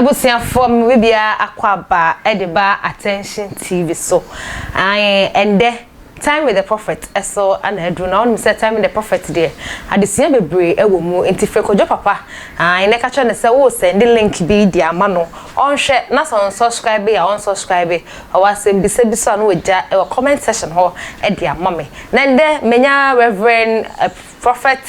Abusiafo me bia akwaba edeba attention TV so ende time with the prophet eso ana edu na on say time with the prophet there adesia bebre ewo mu enti kojo papa ene ka cho ne say wo send link bi di ama no on hwe na so subscribe ya on subscribe o wasem bisa no wagya e comment section ho e di ama me na ende menya reverend prophet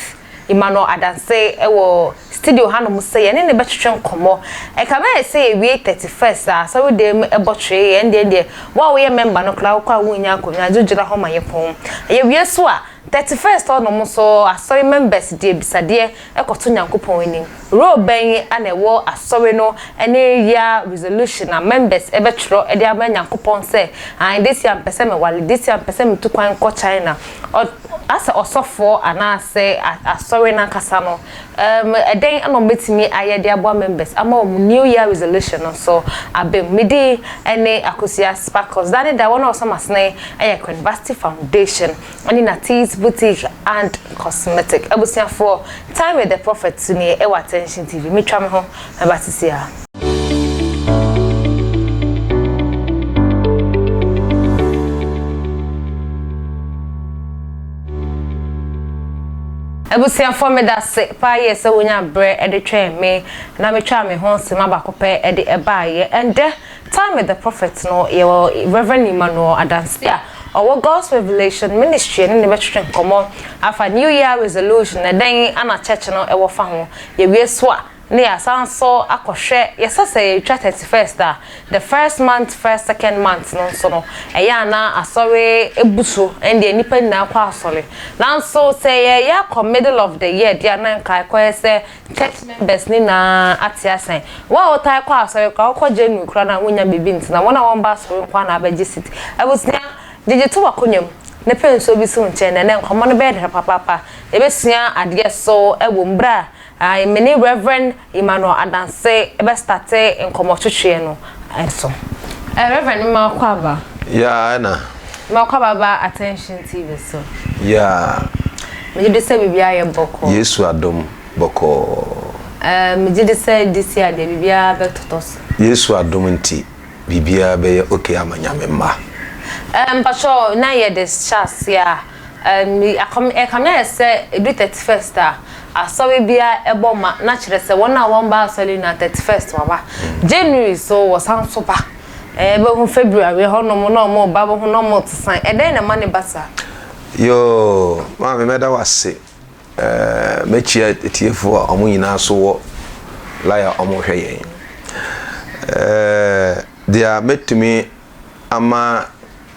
Emmanuel Adanse ewo studio hanom say ene ne betwetwe nkomo e ka be say we 31st so we dem ebotwe ende wa we member no kla kwa wunya akonya jogira ho mayepon ye wie so a 31st onom so asori members die bisade ekoto nyankopon ani ro ben anewo asori no ene ya resolution na members ebetwro e dia ba nyankopon say and this year pese me wale this year pese me tukwan ko China asa osofo ana say asori na kasa no eden anom betimi ayede abo members ama new year resolution so abem midi ene akosia sparkles that da one of some asne University Foundation ani na teas boutique and cosmetic abusia for time with the prophet ni e attention TV me twa me ho abatisia Abusia for me that say pa yes wonya bre e de twen me na me twa me ho sema bakope e de ebaye and time with the prophet no ye Reverend Emmanuel Adanse our God's Revelation Ministry and the between komo afa new year resolution and then ana church no e wo fa ho ye wie so a ne asanso akohwe yesase 31st the first month first second month no so no eya na asori ebuso and the nipa na kwa asori now so say ya come middle of the year dia na kai kwa say church members ni na atiasen wa otai kwa asori kwa January kura na wonya bibi ntina wona won ba asori kwa na abaji city abusia jeje to wakonyam ne penso bi so nche na nkomo no be de papa ebesia ade so ewo mbra many Reverend Emmanuel Adanse ebe start nkomo twetwe no enso Reverend Makwaba ya na Makwaba ba attention TV so ya me de say bibia ye boko Yesu adom boko me de say this year de bibia be totos Yesu adom nti bibia be ye okay amanyame ma pacho na ye this chance ya akamya say do 31st asawe bia eboma na kire se wona won ba asali na 31st waba January so wasan so ba be hu February hono no mo ba bo hu no mo tsan eden na mane basa yo ma me meda wase mechia etiefo omo nyina so wo laya omo hweye dia metumi ama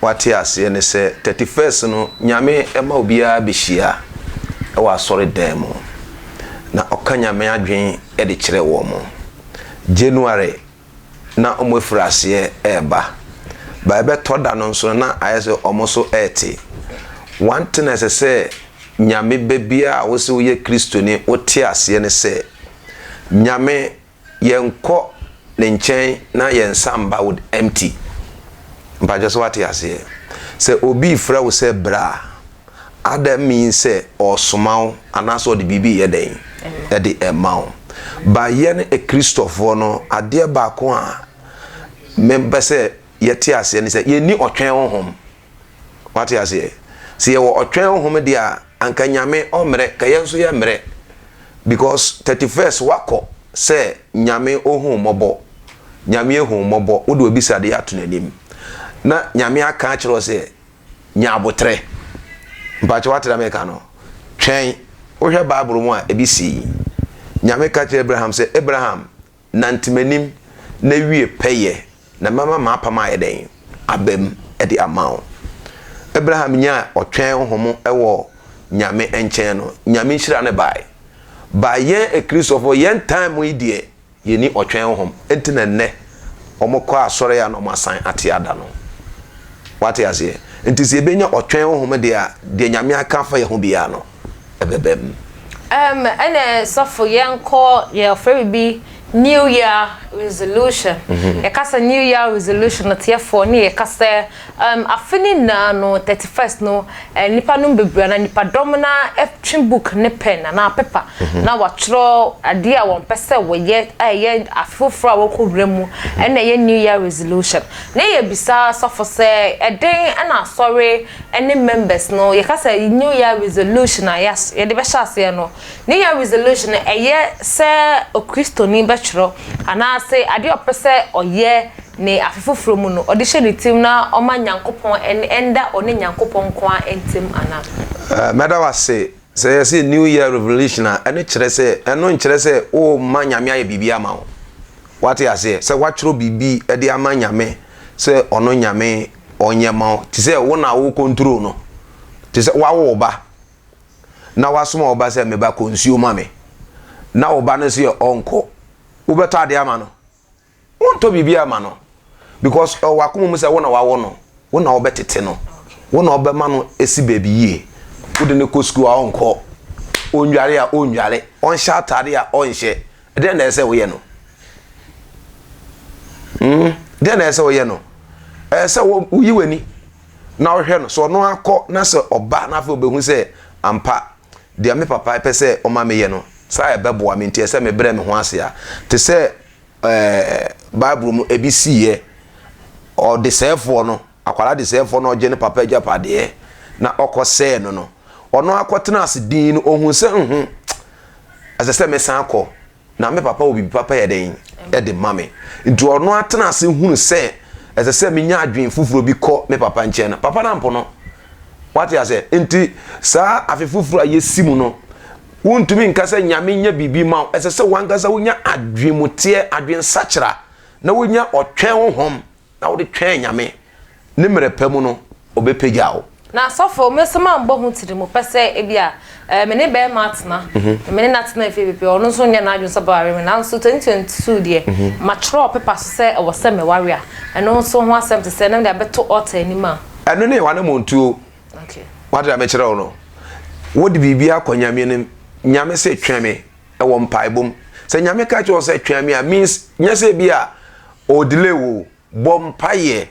wati ase ne se 31st no nyame ema obia behia e wa asori demo na okanya me adwen e de kire wo mo January na omofrase eba ba ebe toda no nso na ayese omoso eti one thing as say nyame bebia wo se wo ye Kristo ni wote ase ne se nyame yenko ne nchen na yensamba would empty mpa just what ase se obi fra wo se bra other means say or small and also the bibi yeden e de emau ba yen e Christopher no ade ba ko a member say yeti ase ni say ye ni otwen honhom what ase se ye wo otwen honhom de a anka nyame omre ka yenso ye mre because 31st wako say nyame ohun mobo nyame ehun mobo wo de obisade atonanim na nyame aka a kiro say nyabotre mpacho watira meka no twen wohwe bible mu a ebisi nyame ka kire Abraham say Abraham nantimanim na wie peye na mama ma apama yeden abem e di amount Abraham nya otwen homo ewo nyame enchen no nyame nhira ne ba ye e Christopher yen time we die ye ni otwen hom entina ne omokọ asore ya no masan ate ada no wate ase enti se benya otwen hom de nyame aka fa ye ho bia no ebebem ene sofo yenko ye ofre bi new year resolution. Yekasa New Year resolution na tiefo ni yekasa afini na no 31st no nipa no bebre na nipa dom na etwin book ne pen na paper na watro ade a won pese wo ye afoforo a wokowre mu na ye New Year resolution. Na ye bisa sofo se eden na sorry any members no yekasa New Year resolution na yes ye de be shase no New Year resolution eye se okristo ni be chro ana se ade opese oye ne afefoforo mu no odi hye ne tim na oma nyankopon enda oni nyankopon kwa entim ana meda wase say New Year revelation ene kire se eno nkire se o ma nyame aye bibia ma wo wate ase se wachro bibi e de ama nyame se ono nyame onye ma wo ti se wo na wo control no ti se wa wo ba na wasoma oba se me ba consume me na oba no se onko wo beto ade ama no wonto bibia ama no because wakomo mu se wo na wawo no wo na obetete no wo na obema no esi baby ye wo de ne ko school a onko onware a onware on sha tare a onhye de na ese wo ye no de na ese wo ye no ese wo yiweni na wo hwe no so no akọ na se oba na fa obehu se ampa de me papa pese o ma me ye no sa e bebo a me ntie se me bre me ho ase a te se bible mu ebisiye o de sefo no akwara de sefo no je ne papa ajapade na okose no ono akotena ase din no ohun se asese me san akọ na me papa obi papa ye den e de mame nti ono atena ase hunu se asese me nya adwen fufuro bi kọ me papa nche na papa na mpo no wati ase nti sa afefufuro ayesimu no wuntumi nkasa nyame nya bibi ma asese wankasa wonya adwen mutie adwen sachra na wonya otwen honhom na wo de twen nyame ne mrepam no obepegyawo na sofo mesema mbo hu tiri mo pese ebia me ne be matna me ne natna efe ono so nya na adwen so ba me na so 2022 de matro paper so se wo se me warrior eno so ho asem te se na de beto ota anima eno ne wane montuo okay what am I kire wo no wo de bibia akonyame ne nyame se tweme e wo mpaibom se nyame ka che se tweme a means nya se bia o delay wo bom paye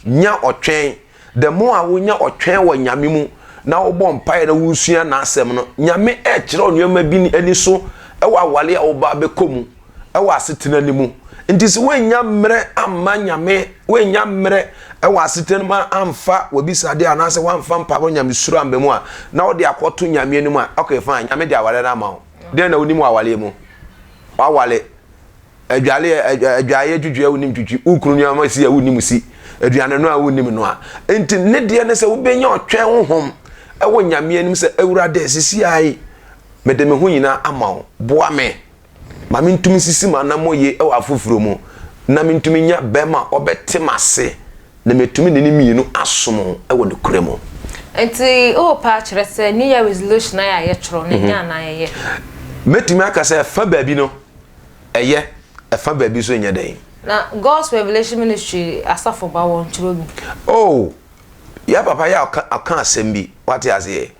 nya otwen the more a wonya otwen wo nyame mu na wo bom paye na wusua na asem no nyame e kire onwema bi ni ani so e wo awale a wo ba bekomu e wo asetena ni mu nti se wonya mre amma nyame wonya mre e wo asetena ma amfa wobisade anase wamfa mpabo nyame suru ambemu a na wo de akoto nyame ani mu a okay fine nyame de awale na ma wo den na woni mu awale mu awale adwaye dwudwe wonim dwudwe ukunu ni amasi a wonim si aduane no a wonim no a enti ne de ne se wo benya otwen honhom e wo nyame anim se awurade sisi ai mede me ho nyina ama wo boa me ma mentumi sisi ma na moye e wa afoforo mu na mentumi nya bema obetemase na metumi ne mienu asom e wo de kuremu enti o pa kire se New Year resolution na ya chro ne nya na ye metumi aka se fa baabi no eye fa baabi so nya den na God's Revelation Ministry asafo ba won chro bi oh ya papa ya aka asem bi what ya say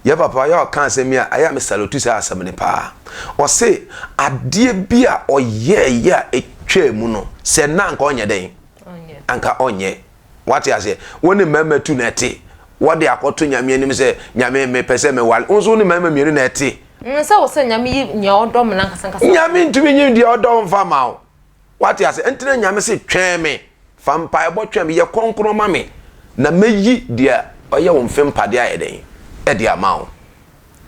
ya papa ya aka asem ya aya me salutu sa asem ne pa o se ade bi a oye ya etwa mu no se na anka onye den anka onye what ya say woni mama tu na ete wode akoto nyame anim se nyame me pese me wal onso ni mama mienu na ete se wo se nyame yi nya odom na nkasa nyame ntumi nyim di odom fa ma wo what ya say entina nyame se twen me fa mpa ebo twen me ye konkro ma me na meyi dia oye wo mfem pade ayeden e dia ma wo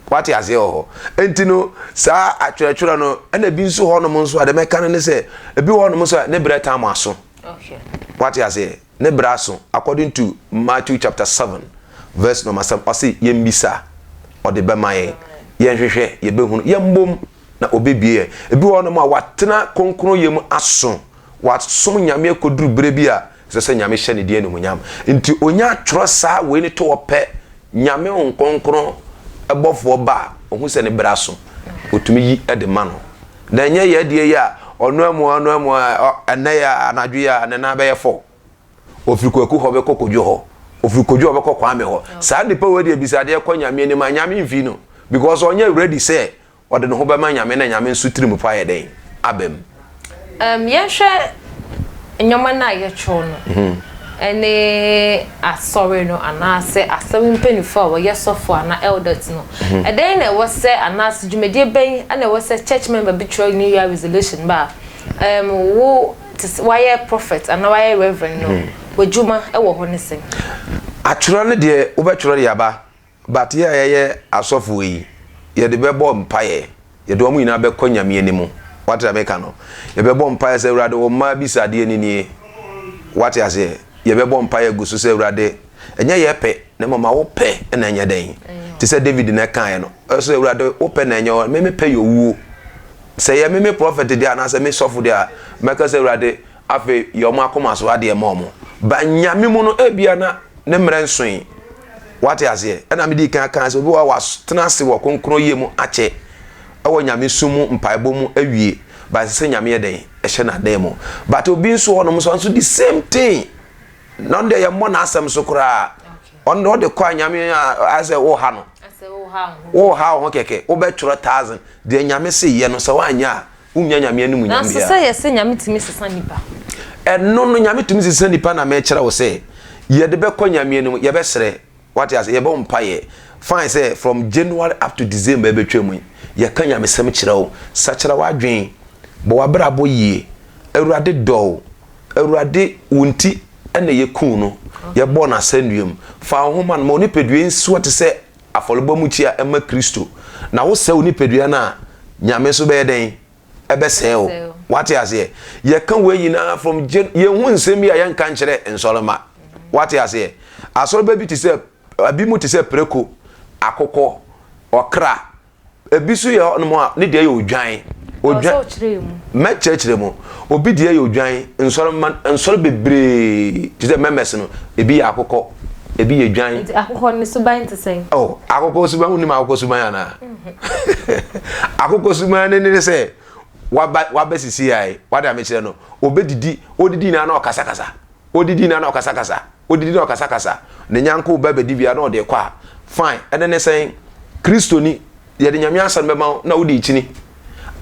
what ya say ho entino sa atwerechura no na bi nso ho no mo nso ade meka ne se ebi ho no mo so ne breta mo aso okay what ya say ne braso according to Matthew chapter 7 verse number 7 o say yembisa o de be maye yenhwehwe ye behunu yembom na obebie ebi ho no ma watena konkro yem aso wasom nyame akoduru brebi a se nyame hye ne die no munyam nti onya atworo saa we ne to ope nyame onkonkron ebofo ba ohun se ne braso otumi yi ede ma no na nye ye die ya ono amu ene ya anadwo ya ne na be ye fo ofirikoku ho be kokodwo ho ofirikoju ho be kokwame ho saa nipa we die bisade ko nyame ni ma nyame mfi no because onye ready say ode ne ho be ma nyame na nyame nsu tirim pa ye den abem Yɛhwɛ nyoma na yɛtwo no ene asɔre no anase asɔre mpenifo a wɔyɛ sɔfo ana elders no ɛdan na ɛwɔ sɛ anase dwumadie bɛn ana ɛwɔ sɛ church member bi twerɛ new year resolution ba wo wayɛ prophet ana wayɛ reverend no wodwuma ɛwɔ hɔ ne sɛ atwerɛ no deɛ wobɛtwerɛ de aba but yɛyɛ asɔfo yi yɛde bɛbɔ mpaeɛ yɛde ɔmo nyinaa bɛkɔ nyame anim wate ameka no yɛbɛbɔ mpaeɛ sɛ Awurade wo ma bisadeɛ ni nie wate ase yɛbɛbɔ mpaeɛ gu so sɛ Awurade ɛnyɛ yɛpɛ na mama wo pɛ na ɛnyɛ den te sɛ David na kae no ɛso Awurade wo pɛ na ɛnyɛ me pɛ yɛwuo sɛ yɛ me prophet deɛ anasɛ me sɔfo deɛ a mɛka sɛ Awurade afe yɛmo akoma so adeɛ ma ɔmo ba nyame mu no ebia na ne mmerɛ nsoe wate ase ɛna me di kan sɛ obi wa tena ase wɔ konkro yie mu akyɛ ɛwɔ nyame sumu mpaebɔ mu awie ba sɛ nyame yɛ den ɛhyɛ na dan mu but obi nso hɔ no so the same thing na ndɛ yɛ mmɔ na asɛm so koraa ɔno de kɔ nyame asɛ wo ha no wo ha ho kɛkɛ wo bɛtwerɛ 1000 de nyame se yɛ no sɛ wanya a umnya nyame anim nyame bia na sɛ yɛ se nyame timi sesa nipa ɛno no nyame timi sesa nipa na mɛkyerɛ wo sɛ yɛde bɛkɔ nyame anim yɛbɛsrɛ wate ase yɛbɛ mpaeɛ fine say from January up to December betwemu ye kan nyame sem kyerɛ wo sakyerɛ wadwen bo wabrabo yie Awurade dɔw Awurade wonti ɛna ye kun no ye bɔ na sanduam fa ho man ma onipadua nsuo te sɛ afɔlebɔ mu chia ɛma Kristo na wo sɛ onipadua na nyame so bɛyɛ den ɛbɛsɛ wo wate ase ye kan we yina from ye hu nsɛm ya ye kan kyerɛ nsoloma wate ase asɔre ba bi te sɛ abi mu te sɛ preko akokɔ okra ebisu ye no mo a ne de ye odwan me church mu obi de ye odwan nsɔre bebre te sɛ members no ebi ye akokɔ ebi ye dwan akokɔ ne suban te sɛn oh akokɔ suban uni ma akokɔ suban ana akokɔ suban ne sɛ waba sisi ai wada me kyerɛ no obedidi odidi na na okasakasa odidi na na okasakasa odidi na okasakasa ne nyanko ba bedi bia na ode kwa fine ene ne sen Kristo ni ye de nyame asan bema na wodi chini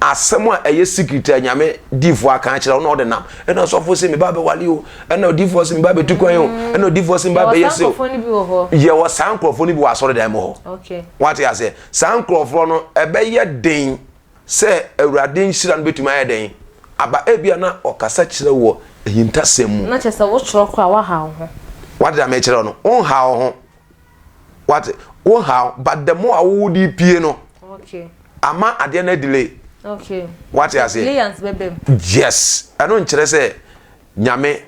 asem a eye secret a nyame difo aka kyerɛ na ode nam ena sofo se me ba be wale o ena difo se me ba be tukwan o ena difo se me ba be yese o ye wo sankrofo ni bi wa sore dan mo ho okay what you say sankrofo no ebe ye den se Awurade nhira no betuma ye den aba ebia na okasa kyerɛ wo ehintasem mu na kyerɛ wo kyerɛ kwa wa ha ho what did I make no on how what oh how but the more I would pie no okay ama ade na delay okay what I say yes I don't kyerɛ sɛ nyame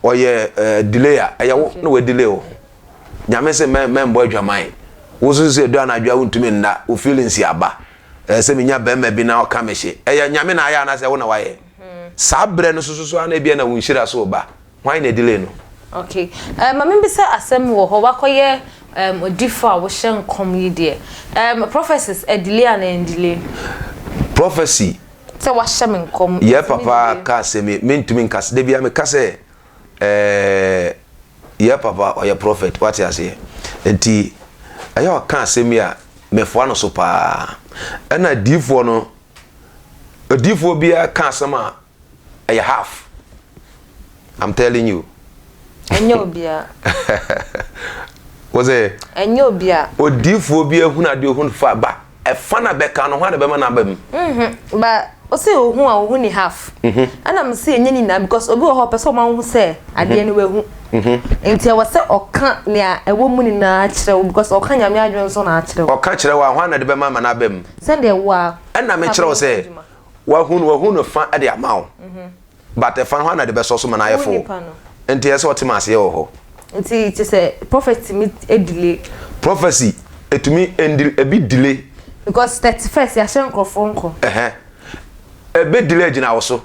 oye delay a ɛyɛ no we delay o nyame sɛ membo adwaman wo so sɛ do anadwa wontumi nda wo feelings aba sɛ menya bɛma bi na ɔka mehye ɛyɛ nyame na aya na sɛ wo na wayɛ sabre no so ana bia na wo nhira so ba why na delay no okay mama bi say asem wo ho wakoye odifo a wo hye nkom yi de prophecies delay and delay prophecy say wa hye nkom ye papa ka se me ntumi nka se de bia me ka se ye papa o ye prophet what you say enti ayo ka se me a me fo no so pa na difo no difo bia ka sama a half I'm telling you Enyobia. Was it? Enyobia. Odifo bi ehun ade ohun fa ba. E fa na be ka no ho ade be ma na ba mu. Ba o say ohun a ohun ni half. Ana m say enye ni na because obi wo ho person ma hu say ade ni we hu. Enti e wo say oka ne a ewo mu ni na kire because oka nyame adwen so na kire. Oka kire wa ho ade be ma na ba mu. Send e wa. Ana me kire wo say wa hu no fa ade amawo. But e fa ho ade be so so ma na yefo. Enti yesa otimase ye ho enti it is a prophecy me delay prophecy etumi a bit delay because 31st ya hye nkrofo nko a bit delay gina wo so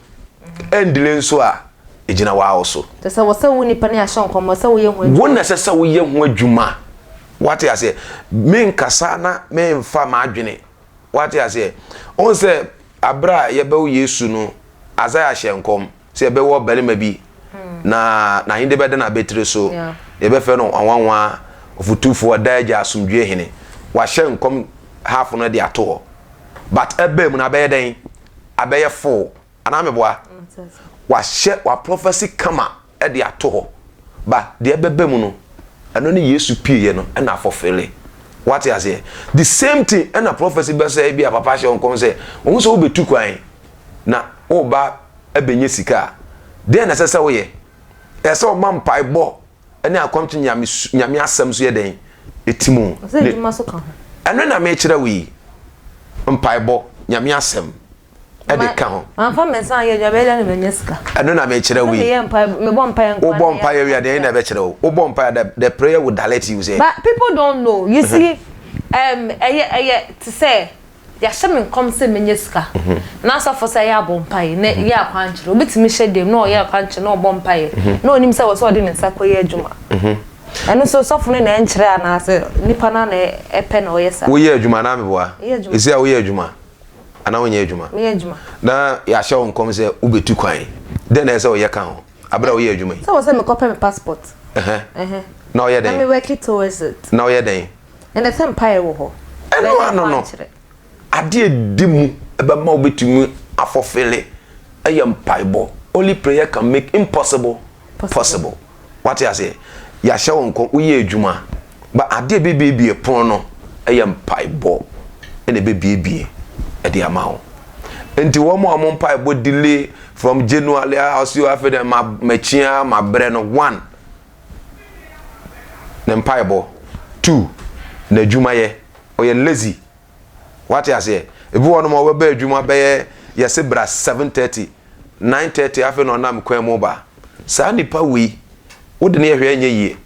and delay nso a egina wa wo so te se wo se wo nipa ne ya hye nko mo se wo ye ho adwuma wona se wo ye ho adwuma what you say me nkasa na me mfa ma adwene what you say on se abra ye be wo Yesu no azaya hye nkom se ye be wo belema bi na hinde bede na betre so ye be fe no anwanwa ofutufo daja asumdwe hene wa hye nkom half no de ato but ebe mu na be den abeye full ana me boa wa hye wa prophecy kama e de ato ho ba de ebebe mu no eno ne Yesu pie no e na fulfill what you say the same thing and a prophecy be say bia papa hye onkom say wo so wo betu kwan na wo ba ebenye sika den na sese wo ye ese o ma mpai bo ene akomto nyame asem so ye den etimu say djuma so ka ho eno na me kire wi mpai bo nyame asem e de ka ho amfa mensa ye djuma ele na benye sika eno na me kire wi me bo mpai nkwa wo bo mpai wi ade na be kire wo bo mpai the prayer would dilate you say but people don't know you see to say ya shame come say menye sika na so for say ya bo mpai na ya kwanchiro obitimi shedem na o ya kwanchiro na bo mpai na onim say wo so de nsa koye adwuma eno so for ne na enkyere ana say nipa na epe na o yesa wo ye adwuma na me boa isi a wo ye adwuma ana wo ye adwuma me adwuma na ya hye wonkom say ubetu kwan den na say wo ye kan ho abra wo ye adwuma so wo say me copy me passport na wo ye den me work it towards it na wo ye den and the same pie wo ho no ade dimu ebe ma obetumi afofele ayam paibo only prayer can make impossible possible what you say ya hye wonko uye adwuma ba ade bebebie pon no ayam paibo ene bebebie e de amawo enti wo mo amon paibo delay from January as you have them machia ma bre no 1 na paibo 2 na adwuma ye oye lazy what you say ebi wonu mo we ba adwuma be ye se bra 7:30 9:30 afi no na mkwan mu ba sa nipa wi wo de ne hwe anya yie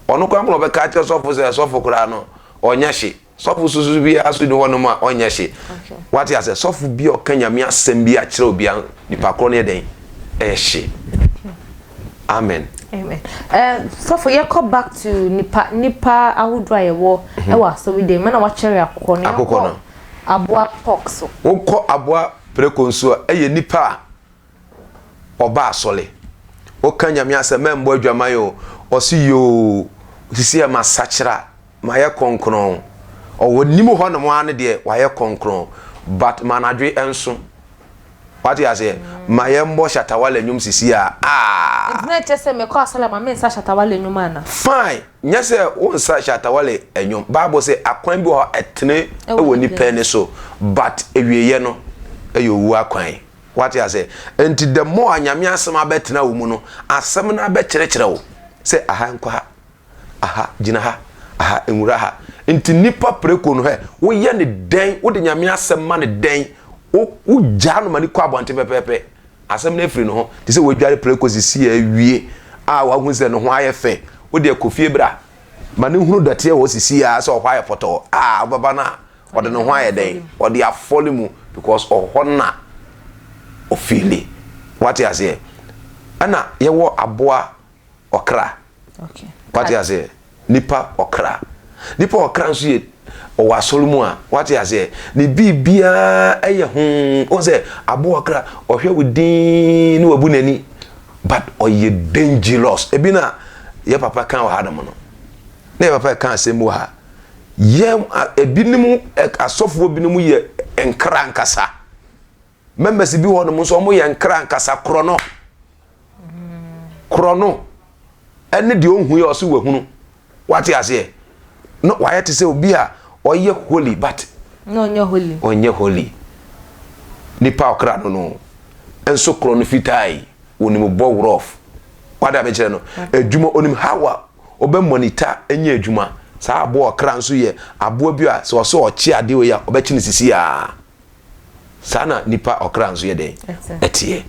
onu kwa mo be ka che sofo se sofo kura no onya hye sofo susu bi aso ni wonu ma onya hye what you say sofo bi o kanya mi asem bi a kire obi an nipa kro ne den e hye amen. Amen. So for you come back to nipa ahudwa yewo e wa so we dey me na wa chere akoko no aboa pox so wo ko aboa prekonso eye nipa oba asole wo kanya mi ase membo adwama yo osi yo sisi e masachira maye konkron o nimu ho no mo ane de waye konkron but manadwe enso what you say maye mbo shatawale nyum sisi a na chese me ko asala ma me sa shatawale nyum ana fine nyese won sa shatawale enyum bible say akwan bi ho etene ewoni pene so but ewieye no eyowu akwan what you say enti the more anyame asem abetena wo mu no asem na abekyerechire wo say aha nkwa ha aha gina ha aha enwura ha enti nipa preko no he wo ye ne den wo de nyame asem ma ne den wo jano mani kwa bonte pepepe asem na free no ho ti se wo dware preko sisi awie a wa hu se no ho aye fe wo de kofie bra mani hunu date wo sisi a se o hwa aye poto baba na wo de no ho aye den wo de afole mu because o hona o feel what you say ana ye wo aboa okra okay what you say nipa okra nso ye o wa solumu a what you say ni bibia eye o say abo okra o hwe wudin ni wabu nani but o ye dangerous ebi na ye papa kan wa hadam no na ye papa kan asemu ha ye ebinimu asofo binimu ye enkra nkasa members bi ho no so mo ye nkra nkasa krono ene de ohun ye o so wahunu what you say no why to say obi a oye holy but no onye holy nipa okra no enso krono fitai wonimu bo rough wada be kire no adwuma onim hawa obe monitor enye adwuma sa abo okra nso ye abo bi a so so ochi ade o ya obe chi ne sisi a sana nipa okra nso ye den etie